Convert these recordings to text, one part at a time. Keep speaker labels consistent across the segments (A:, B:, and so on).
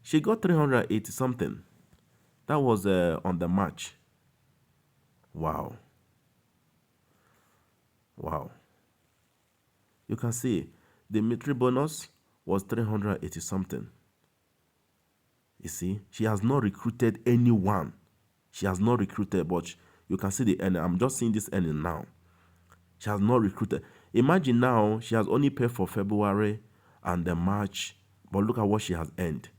A: She got 380 something. That was on the March. Wow. Wow. You can see the military bonus was 380 something. You see, she has not recruited anyone. She has not recruited, but you can see the earning. I'm just seeing this earning now. She has not recruited. Imagine now she has only paid for February and the March, but look at what she has earned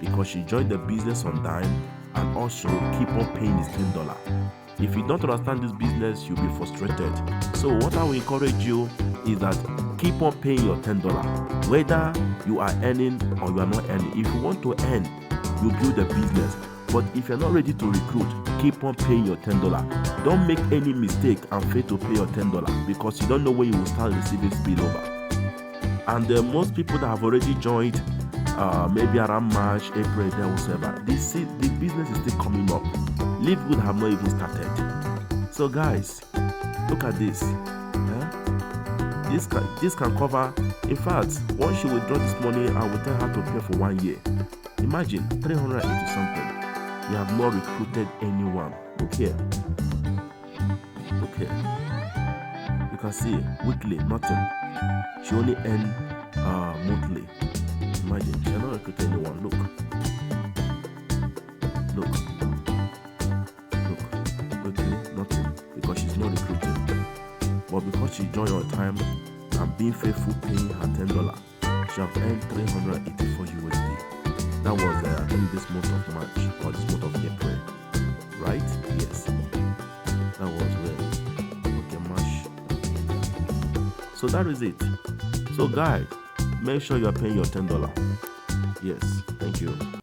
A: because she joined the business on time and also keep on paying is $10. If you don't understand this business, you'll be frustrated. So what I will encourage you is that keep on paying your $10, whether you are earning or you are not earning. If you want to earn, you build a business. But if you're not ready to recruit, keep on paying your $10. Don't make any mistake and fail to pay your $10 because you don't know when you will start receiving spillover. And most people that have already joined, maybe around March, April, there whatever, the business is still coming up. Live Good have not even started. So guys, look at this. This can cover. In fact, once she withdraw this money, I will tell her to pay for 1 year. Imagine 380 something. You have not recruited anyone. Look here. Look here. You can see weekly, nothing. She only earned monthly. Imagine, she has not recruited anyone. Look. Okay, nothing. Because she's not recruited. But because she joined on time and being faithful, paying her $10, she have earned 384 USD. That was I think this month of March or this month of April, right? Yes, that was when. Okay, March. So that is it. So guys, make sure you are paying your $10. Yes, thank you.